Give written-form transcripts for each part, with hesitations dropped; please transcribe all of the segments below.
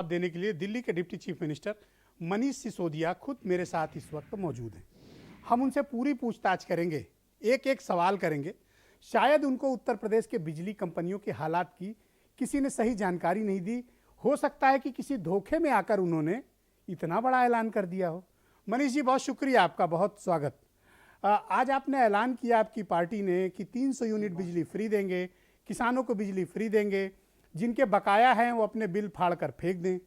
देने के लिए दिल्ली के deputy chief minister Manish Sisodia खुद मेरे साथ इस वक्त मौजूद हैं। हम उनसे पूरी पूछताछ करेंगे, एक एक सवाल करेंगे। शायद उनको उत्तर प्रदेश के बिजली कंपनियों के हालात की किसी ने सही जानकारी नहीं दी। हो सकता है कि किसी धोखे में आकर उन्होंने इतना बड़ा ऐलान कर दिया हो। मनीष जी, बहुत शुक्रिया, आपका बहुत स्वागत। आज आपने ऐलान किया आपकी पार्टी ने कि 300 यूनिट बिजली फ्री देंगे, किसानों को बिजली फ्री देंगे, जिनके बकाया हैं वो अपने बिल फाड़ कर फेंक दें।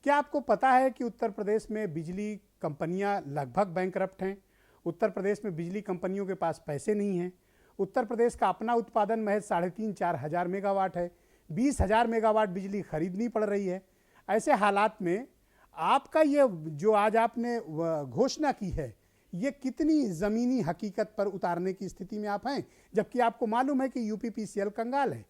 क्या आपको पता है कि उत्तर प्रदेश में बिजली कंपनियां लगभग बैंकरप्ट हैं? उत्तर प्रदेश में बिजली कंपनियों के पास पैसे नहीं हैं। उत्तर प्रदेश का अपना उत्पादन महज 3,500-4 हज़ार मेगावाट है। 20,000 मेगावाट बिजली खरीदनी पड़ रही है। ऐसे हालात में आपका ये जो आज आपने घोषणा की है, ये कितनी ज़मीनी हकीकत पर उतारने की स्थिति में आप हैं, जबकि आपको मालूम है कि यूपीपीसीएल कंगाल है?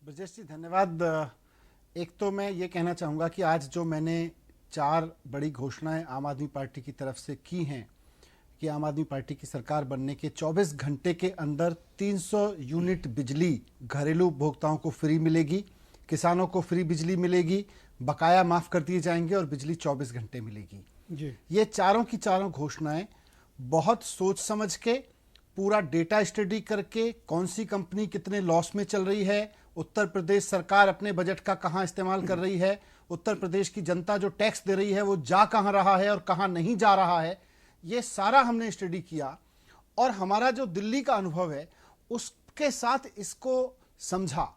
ब्रजेश जी, धन्यवाद। एक तो मैं ये कहना चाहूँगा कि आज जो मैंने 4 बड़ी घोषणाएं आम आदमी पार्टी की तरफ से की हैं कि आम आदमी पार्टी की सरकार बनने के 24 घंटे के अंदर 300 यूनिट बिजली घरेलू उपभोक्ताओं को फ्री मिलेगी, किसानों को फ्री बिजली मिलेगी, बकाया माफ़ कर दिए जाएंगे और बिजली 24 घंटे मिलेगी जी। ये चारों की चारों घोषणाएं बहुत सोच समझ के, पूरा डेटा स्टडी करके, कौन सी कंपनी कितने लॉस में चल रही है, उत्तर प्रदेश सरकार अपने बजट का कहां इस्तेमाल कर रही है, उत्तर प्रदेश की जनता जो टैक्स दे रही है वो जा कहां रहा है और कहां नहीं जा रहा है, ये सारा हमने स्टडी किया। और हमारा जो दिल्ली का अनुभव है उसके साथ इसको समझा।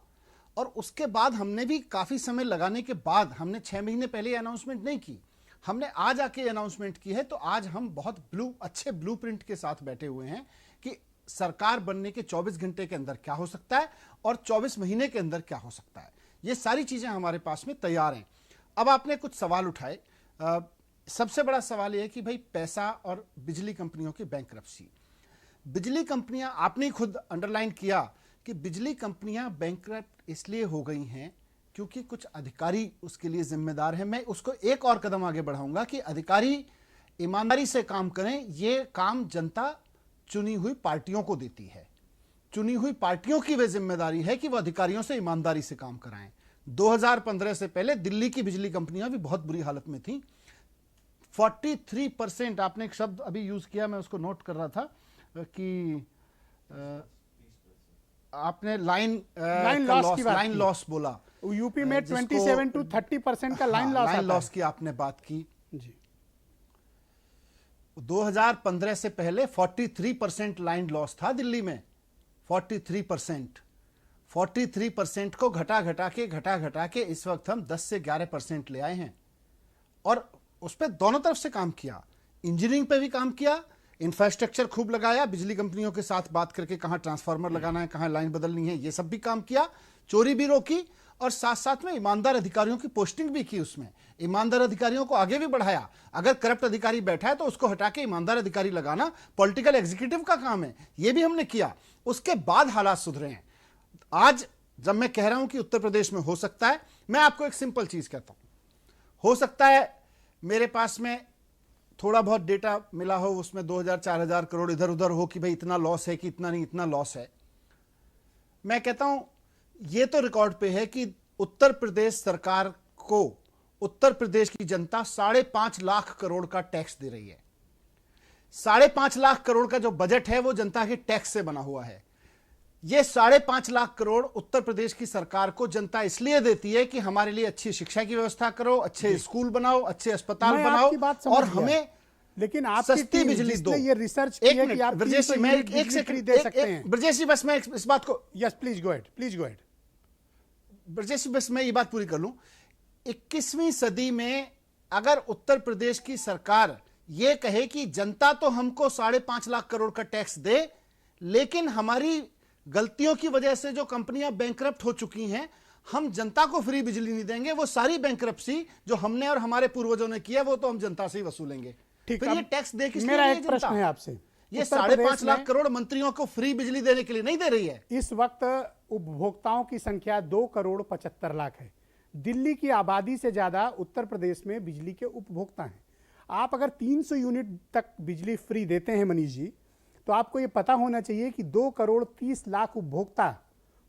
और उसके बाद हमने भी काफ़ी समय लगाने के बाद, हमने 6 महीने पहले अनाउंसमेंट नहीं की, हमने आज आके अनाउंसमेंट की है। तो आज हम बहुत अच्छे ब्लूप्रिंट के साथ बैठे हुए हैं कि सरकार बनने के 24 घंटे के अंदर क्या हो सकता है और 24 महीने के अंदर क्या हो सकता है। ये सारी चीज़ें हमारे पास में तैयार हैं। अब आपने कुछ सवाल उठाए। सबसे बड़ा सवाल यह है कि भाई पैसा और बिजली कंपनियों की बैंकरप्सी। बिजली कंपनियां, आपने खुद अंडरलाइन किया कि बिजली कंपनियां बैंकरप्ट इसलिए हो गई हैं क्योंकि कुछ अधिकारी उसके लिए जिम्मेदार हैं। मैं उसको एक और कदम आगे बढ़ाऊंगा कि अधिकारी ईमानदारी से काम करें। ये काम जनता चुनी हुई पार्टियों को देती है। चुनी हुई पार्टियों की वह जिम्मेदारी है कि वह अधिकारियों से ईमानदारी से काम कराएं। 2015 से पहले दिल्ली की बिजली कंपनियां भी बहुत बुरी हालत में थी। 43%, आपने एक शब्द अभी यूज किया, मैं उसको नोट कर रहा था कि आपने लाइन लॉस बोला। यूपी में 27 to 30% का लाइन लॉस की आपने बात की जी। 2015 से पहले 43% लाइन लॉस था दिल्ली में। 43% को घटा घटा के इस वक्त हम 10 से 11% ले आए हैं। और उस पर दोनों तरफ से काम किया, इंजीनियरिंग पे भी काम किया, इंफ्रास्ट्रक्चर खूब लगाया, बिजली कंपनियों के साथ बात करके कहां ट्रांसफार्मर लगाना है, कहां लाइन बदलनी है, ये सब भी काम किया, चोरी भी रोकी और साथ साथ में ईमानदार अधिकारियों की पोस्टिंग भी की। उसमें ईमानदार अधिकारियों को आगे भी बढ़ाया। अगर करप्ट अधिकारी बैठा है तो उसको हटा के ईमानदार अधिकारी लगाना पॉलिटिकल एग्जीक्यूटिव का काम है, ये भी हमने किया। उसके बाद हालात सुधरे हैं। आज जब मैं कह रहा हूं कि उत्तर प्रदेश में हो सकता है, मैं आपको एक सिंपल चीज कहता हूं। हो सकता है मेरे पास में थोड़ा बहुत डेटा मिला हो, उसमें 2,000-4,000 करोड़ इधर उधर हो कि भाई इतना लॉस है कि इतना नहीं, इतना लॉस है। मैं कहता हूं ये तो रिकॉर्ड पे है कि उत्तर प्रदेश सरकार को उत्तर प्रदेश की जनता 5.5 लाख करोड़ का टैक्स दे रही है। 5.5 लाख करोड़ का जो बजट है वो जनता के टैक्स से बना हुआ है। ये 5.5 लाख करोड़ उत्तर प्रदेश की सरकार को जनता इसलिए देती है कि हमारे लिए अच्छी शिक्षा की व्यवस्था करो, अच्छे स्कूल बनाओ, अच्छे अस्पताल बनाओ और हमें लेकिन आप सस्ती बिजली दो। ये रिसर्च की है कि आप ब्रजेश जी, मैं एक सेकंड दे सकते हैं। ब्रजेश जी, बस मैं इस बात को, yes please go ahead. Brajesh ji, बस मैं ये बात पूरी कर लूं। 21वीं सदी में अगर उत्तर प्रदेश की सरकार ये कहे कि जनता तो हमको 5.5 लाख करोड़ का टैक्स दे, लेकिन हमारी गलतियों की वजह से जो कंपनियां बैंकरप्ट हो चुकी हैं, हम जनता को फ्री बिजली नहीं देंगे, वो सारी बैंकरप्सी जो हमने और हमारे पूर्वजों ने किया वो तो हम जनता से ही वसूलेंगे। फिर ये टैक्स दे किस लिए? मेरा एक प्रश्न है आपसे। ये 5.5 लाख करोड़ मंत्रियों को फ्री बिजली देने के लिए नहीं दे रही है। इस वक्त उपभोक्ताओं की संख्या 2,75,00,000 है। दिल्ली की आबादी से ज्यादा उत्तर प्रदेश में बिजली के उपभोक्ता हैं। आप अगर 300 यूनिट तक बिजली फ्री देते हैं मनीष जी, तो आपको ये पता होना चाहिए कि 2,30,00,000 उपभोक्ता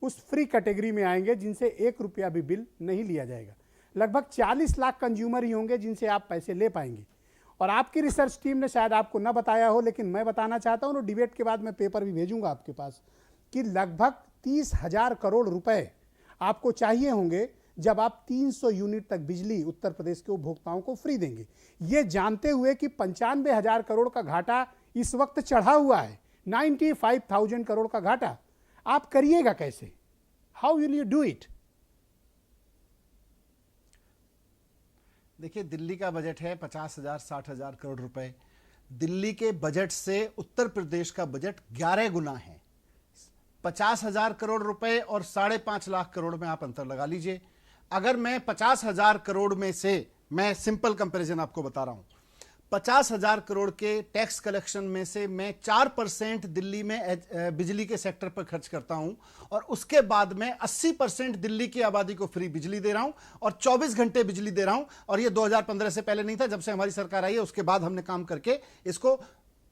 उस फ्री कैटेगरी में आएंगे जिनसे 1 रुपया भी बिल नहीं लिया जाएगा। लगभग 40 लाख कंज्यूमर ही होंगे जिनसे आप पैसे ले पाएंगे। और आपकी रिसर्च टीम ने शायद आपको न बताया हो, लेकिन मैं बताना चाहता हूं, और डिबेट के बाद मैं पेपर भी भेजूंगा आपके पास, कि लगभग 30,000 करोड़ रुपए आपको चाहिए होंगे जब आप 300 यूनिट तक बिजली उत्तर प्रदेश के उपभोक्ताओं को फ्री देंगे। ये जानते हुए कि 95,000 करोड़ का घाटा इस वक्त चढ़ा हुआ है, 95,000 करोड़ का घाटा, आप करिएगा कैसे? How will you do it? देखिए, दिल्ली का बजट है 50,000 60,000 करोड़ रुपए। दिल्ली के बजट से उत्तर प्रदेश का बजट 11 गुना है। 50,000 करोड़ रुपए और 5.5 लाख करोड़ में आप अंतर लगा लीजिए। अगर मैं 50,000 करोड़ में से, मैं सिंपल कंपैरिजन आपको बता रहा हूं, 50,000 करोड़ के टैक्स कलेक्शन में से मैं 4% दिल्ली में बिजली के सेक्टर पर खर्च करता हूं, और उसके बाद मैं 80% दिल्ली की आबादी को फ्री बिजली दे रहा हूं और 24 घंटे बिजली दे रहा हूं। और ये 2015 से पहले नहीं था, जब से हमारी सरकार आई है उसके बाद हमने काम करके इसको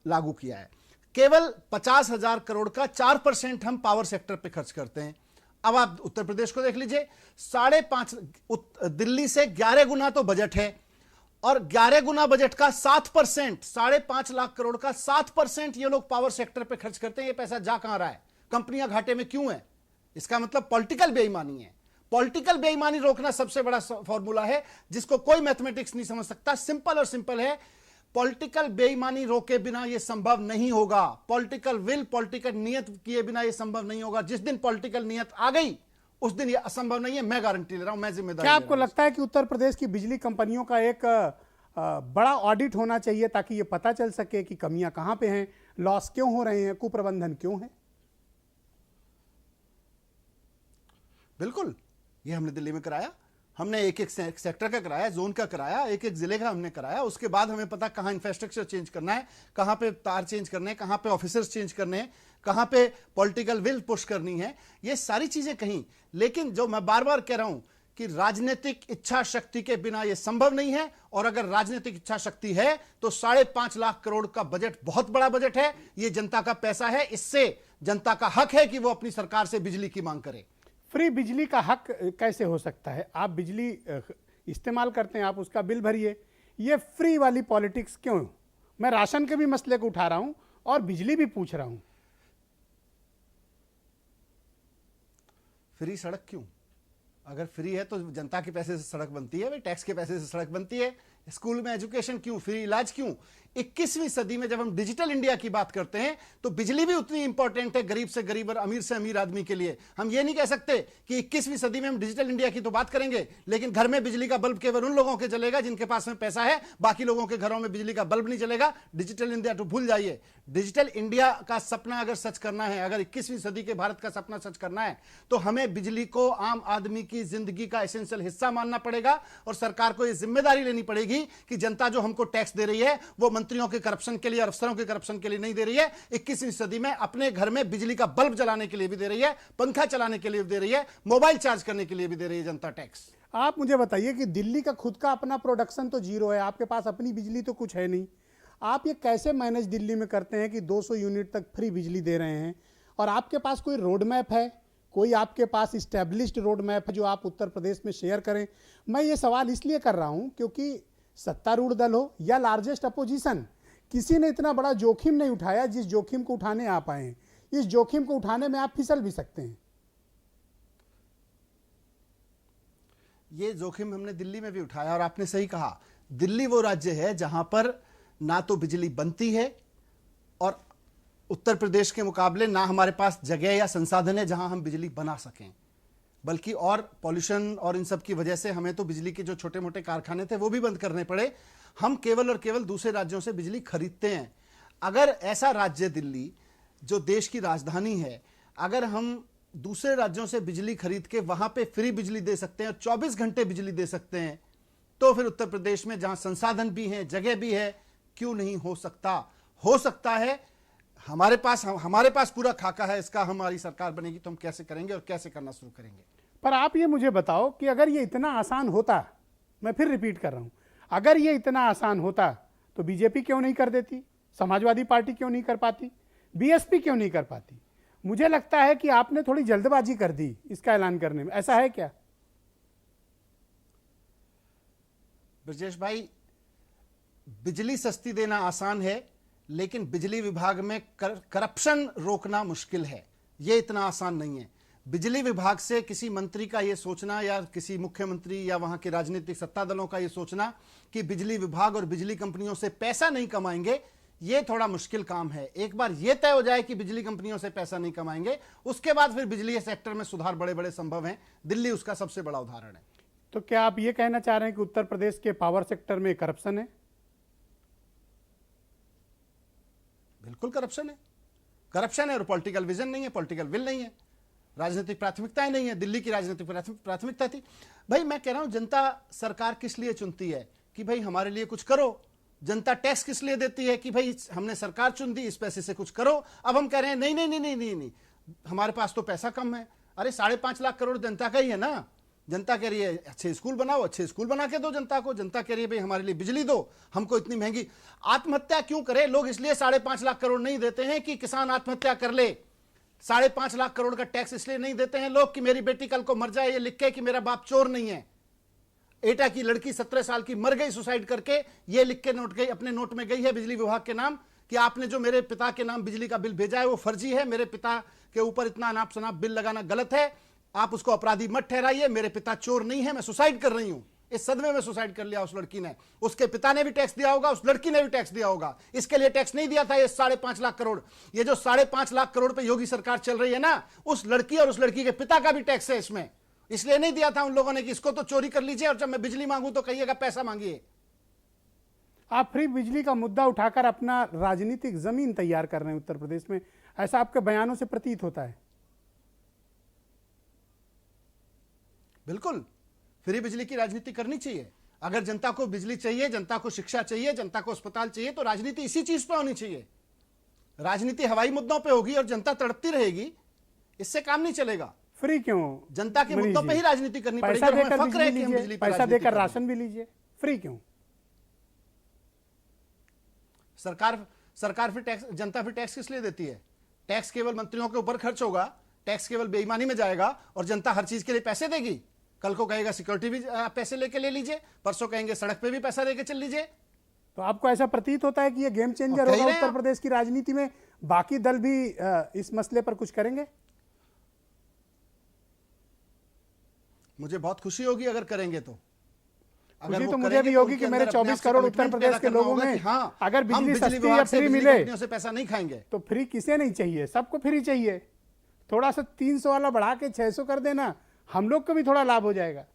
लागू किया है। केवल 50,000 करोड़ का 4% हम पावर सेक्टर पे खर्च करते हैं। अब आप उत्तर प्रदेश को देख लीजिए, 5.5, दिल्ली से 11 गुना तो बजट है, और 11 गुना बजट का 7%, 5.5 लाख करोड़ का 7% ये लोग पावर सेक्टर पे खर्च करते हैं। ये पैसा जा कहां रहा है? कंपनियां घाटे में क्यों है? इसका मतलब पॉलिटिकल बेईमानी है। पॉलिटिकल बेईमानी रोकना सबसे बड़ा फॉर्मूला है, जिसको कोई मैथमेटिक्स नहीं समझ सकता। सिंपल और सिंपल है, पॉलिटिकल बेईमानी रोके बिना यह संभव नहीं होगा। पॉलिटिकल विल, पॉलिटिकल नियत किए बिना यह संभव नहीं होगा। जिस दिन पॉलिटिकल नियत आ गई उस दिन ये असंभव नहीं है। मैं गारंटी ले रहा हूं, मैं जिम्मेदारी। क्या आपको लगता है कि उत्तर प्रदेश की बिजली कंपनियों का एक बड़ा ऑडिट होना चाहिए ताकि ये पता चल सके कि कमियां कहां पे हैं, लॉस क्यों हो रहे हैं, कुप्रबंधन क्यों है? बिल्कुल, ये हमने दिल्ली में कराया। हमने एक एक सेक्टर का कराया, जोन का कराया, एक एक जिले का हमने कराया। उसके बाद हमें पता कहां इंफ्रास्ट्रक्चर चेंज करना है, कहां पे तार चेंज करने हैं, कहां पे ऑफिसर्स चेंज करने हैं, कहां पे पॉलिटिकल विल पुश करनी है, ये सारी चीजें कहीं। लेकिन जो मैं बार बार कह रहा हूं कि राजनीतिक इच्छा शक्ति के बिना यह संभव नहीं है। और अगर राजनीतिक इच्छा शक्ति है तो 5.5 लाख करोड़ का बजट बहुत बड़ा बजट है। यह जनता का पैसा है, इससे जनता का हक है कि वो अपनी सरकार से बिजली की मांग करे। फ्री बिजली का हक कैसे हो सकता है? आप बिजली इस्तेमाल करते हैं, आप उसका बिल भरिए। ये फ्री वाली पॉलिटिक्स क्यों? मैं राशन के भी मसले को उठा रहा हूं और बिजली भी पूछ रहा हूं। फ्री सड़क क्यों? अगर फ्री है तो जनता के पैसे से सड़क बनती है, भाई टैक्स के पैसे से सड़क बनती है। स्कूल में एजुकेशन क्यों? फ्री इलाज क्यों? 21वीं सदी में जब हम डिजिटल इंडिया की बात करते हैं तो बिजली भी उतनी इंपॉर्टेंट है, गरीब से गरीब और अमीर से अमीर आदमी के लिए। हम ये नहीं कह सकते कि 21वीं सदी में हम डिजिटल इंडिया की तो बात करेंगे, लेकिन घर में बिजली का बल्ब केवल उन लोगों के चलेगा जिनके पास में पैसा है, बाकी लोगों के घरों में बिजली का बल्ब नहीं चलेगा। डिजिटल इंडिया तो भूल जाइए। डिजिटल इंडिया का सपना अगर सच करना है, अगर 21वीं सदी के भारत का सपना सच करना है, तो हमें बिजली को आम आदमी की जिंदगी का एसेंशियल हिस्सा मानना पड़ेगा। और सरकार को यह जिम्मेदारी लेनी पड़ेगी कि जनता जो हमको टैक्स दे रही है वो मंत्रियों के करप्शन के लिए, अफसरों के करप्शन के लिए नहीं दे रही है। 21वीं सदी में अपने घर में बिजली का बल्ब जलाने के लिए भी दे रही है, पंखा चलाने के लिए भी दे रही है, मोबाइल चार्ज करने के लिए भी दे रही है जनता टैक्स। आप मुझे बताइए कि दिल्ली का खुद का अपना प्रोडक्शन तो जीरो है, आपके पास अपनी बिजली तो कुछ है नहीं। आप ये कैसे मैनेज दिल्ली में करते हैं कि 200 यूनिट तक फ्री बिजली दे रहे हैं? और आपके पास कोई रोड मैप है, कोई आपके पास इस्टेब्लिश्ड रोड मैप है जो आप उत्तर प्रदेश में शेयर करें? मैं ये सवाल इसलिए कर रहा हूं क्योंकि सत्तारूढ़ दल हो या लार्जेस्ट अपोजिशन, किसी ने इतना बड़ा जोखिम नहीं उठाया जिस जोखिम को उठाने आप आए हैं। इस जोखिम को उठाने में आप फिसल भी सकते हैं। ये जोखिम हमने दिल्ली में भी उठाया, और आपने सही कहा, दिल्ली वो राज्य है जहां पर ना तो बिजली बनती है, और उत्तर प्रदेश के मुकाबले ना हमारे पास जगह या संसाधन है जहां हम बिजली बना सकें, बल्कि और पॉल्यूशन और इन सब की वजह से हमें तो बिजली के जो छोटे मोटे कारखाने थे वो भी बंद करने पड़े। हम केवल और केवल दूसरे राज्यों से बिजली खरीदते हैं। अगर ऐसा राज्य दिल्ली जो देश की राजधानी है, अगर हम दूसरे राज्यों से बिजली खरीद के वहां पे फ्री बिजली दे सकते हैं और 24 घंटे बिजली दे सकते हैं, तो फिर उत्तर प्रदेश में जहां संसाधन भी हैं, जगह भी है, क्यों नहीं हो सकता? हो सकता है। हमारे पास पूरा खाका है इसका। हमारी सरकार बनेगी तो हम कैसे करेंगे और कैसे करना शुरू करेंगे। पर आप ये मुझे बताओ कि अगर ये इतना आसान होता, मैं फिर रिपीट कर रहा हूं, अगर ये इतना आसान होता तो बीजेपी क्यों नहीं कर देती? समाजवादी पार्टी क्यों नहीं कर पाती? बीएसपी क्यों नहीं कर पाती? मुझे लगता है कि आपने थोड़ी जल्दबाजी कर दी इसका ऐलान करने में, ऐसा है क्या? ब्रजेश भाई, बिजली सस्ती देना आसान है, लेकिन बिजली विभाग में करप्शन रोकना मुश्किल है। यह इतना आसान नहीं है। बिजली विभाग से किसी मंत्री का यह सोचना या किसी मुख्यमंत्री या वहां के राजनीतिक सत्ता दलों का यह सोचना कि बिजली विभाग और बिजली कंपनियों से पैसा नहीं कमाएंगे, यह थोड़ा मुश्किल काम है। एक बार यह तय हो जाए कि बिजली कंपनियों से पैसा नहीं कमाएंगे, उसके बाद फिर बिजली सेक्टर में सुधार बड़े बड़े संभव हैं। दिल्ली उसका सबसे बड़ा उदाहरण है। तो क्या आप ये कहना चाह रहे हैं कि उत्तर प्रदेश के पावर सेक्टर में करप्शन है? बिल्कुल करप्शन है। करप्शन है और पॉलिटिकल विजन नहीं है, पॉलिटिकल विल नहीं है, राजनीतिक प्राथमिकताएं नहीं है। दिल्ली की राजनीतिक प्राथमिकता थी, भाई मैं कह रहा हूं, जनता सरकार किस लिए चुनती है कि भाई हमारे लिए कुछ करो। जनता टैक्स किस लिए देती है कि भाई हमने सरकार चुन दी, इस पैसे से कुछ करो। अब हम कह रहे हैं नहीं नहीं नहीं नहीं नहीं, नहीं। हमारे पास तो पैसा कम है। अरे 5.5 लाख करोड़ जनता का ही है ना। जनता कह रही है अच्छे स्कूल बनाओ, अच्छे स्कूल बना के दो जनता को। जनता कह रही है भाई हमारे लिए बिजली दो, हमको इतनी महंगी। आत्महत्या क्यों करे लोग? इसलिए 5.5 लाख करोड़ नहीं देते हैं कि किसान आत्महत्या कर ले। 5.5 लाख करोड़ का टैक्स इसलिए नहीं देते हैं लोग कि मेरी बेटी कल को मर जाए ये लिख के कि मेरा बाप चोर नहीं है। एटा की लड़की 17 साल की मर गई सुसाइड करके, ये लिख के नोट गई, अपने नोट में गई है बिजली विभाग के नाम कि आपने जो मेरे पिता के नाम बिजली का बिल भेजा है वो फर्जी है, मेरे पिता के ऊपर इतना अनाप शनाप बिल लगाना गलत है, आप उसको अपराधी मत ठहराइए, मेरे पिता चोर नहीं है, मैं सुसाइड कर रही हूं। इस सदमे में सुसाइड कर लिया उस लड़की ने। उसके पिता ने भी टैक्स दिया होगा, उस लड़की ने भी टैक्स दिया होगा। इसके लिए टैक्स नहीं दिया था ये 5.5 लाख करोड़। ये जो 5.5 लाख करोड़ पे योगी सरकार चल रही है ना, उस लड़की और उस लड़की के पिता का भी टैक्स है इसमें। इसलिए नहीं दिया था उन लोगों ने कि इसको तो चोरी कर लीजिए और जब मैं बिजली मांगू तो कहिएगा पैसा मांगिए। आप फ्री बिजली का मुद्दा उठाकर अपना राजनीतिक जमीन तैयार कर रहे हैं उत्तर प्रदेश में, ऐसा आपके बयानों से प्रतीत होता है। बिल्कुल, फ्री बिजली की राजनीति करनी चाहिए। अगर जनता को बिजली चाहिए, जनता को शिक्षा चाहिए, जनता को अस्पताल चाहिए, तो राजनीति इसी चीज पर होनी चाहिए। राजनीति हवाई मुद्दों पे होगी और जनता तड़पती रहेगी, इससे काम नहीं चलेगा। फ्री क्यों? जनता के मुद्दों पे ही राजनीति करनी पड़ेगी। पैसा देकर फक्र है कि हम लीजिए, बिजली पे पैसा राजनीति देकर कर रहे हैं। राशन भी लीजिए, फ्री क्यों? सरकार फिर टैक्स, जनता फिर टैक्स किस लिए देती है? टैक्स केवल मंत्रियों के ऊपर खर्च होगा, टैक्स केवल बेईमानी में जाएगा और जनता हर चीज के लिए पैसे देगी। कल को कहेगा सिक्योरिटी भी पैसे लेके ले लीजिए, परसों कहेंगे सड़क पे भी पैसा लेके चल लीजिए। तो आपको ऐसा प्रतीत होता है कि ये गेम चेंजर होगा उत्तर प्रदेश की राजनीति में? बाकी दल भी इस मसले पर कुछ करेंगे? मुझे बहुत खुशी होगी अगर करेंगे तो। खुशी तो मुझे भी होगी कि मेरे 24 करोड़ उत्तर प्रदेश के लोगों में हाँ, अगर बिजली सस्ती या फ्री मिले से पैसा नहीं खाएंगे। तो फ्री किसे नहीं चाहिए? सबको फ्री चाहिए। थोड़ा सा 300 वाला बढ़ा के 600 कर देना, हम लोग को भी थोड़ा लाभ हो जाएगा।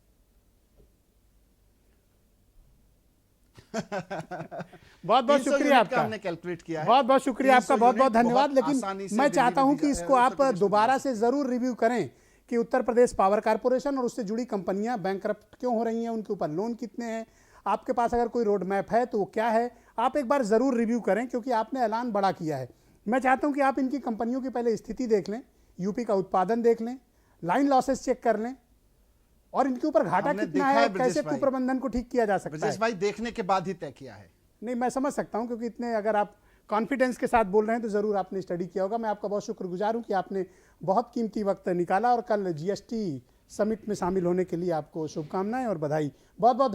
बहुत बहुत शुक्रिया आपका, हमने कैलकुलेट किया है। बहुत बहुत शुक्रिया आपका, बहुत बहुत धन्यवाद। लेकिन मैं चाहता हूं कि इसको आप दोबारा से जरूर रिव्यू करें कि उत्तर प्रदेश पावर कारपोरेशन और उससे जुड़ी कंपनियां बैंकरप्ट क्यों हो रही हैं, उनके ऊपर लोन कितने हैं, आपके पास अगर कोई रोड मैप है तो वो क्या है, आप एक बार जरूर रिव्यू करें, क्योंकि आपने ऐलान बड़ा किया है। मैं चाहता हूं कि आप इनकी कंपनियों की पहले स्थिति देख लें, यूपी का उत्पादन देख लें, लाइन लॉसेस चेक कर लें और इनके ऊपर घाटा कितना है, कैसे कुप्रबंधन को ठीक किया जा सकता है। भाई देखने के बाद ही तय किया है। नहीं, मैं समझ सकता हूं, क्योंकि इतने अगर आप कॉन्फिडेंस के साथ बोल रहे हैं तो जरूर आपने स्टडी किया होगा। मैं आपका बहुत शुक्रगुजार हूं कि आपने बहुत कीमती वक्त निकाला और कल जीएसटी समिट में शामिल होने के लिए आपको शुभकामनाएं और बधाई। बहुत बहुत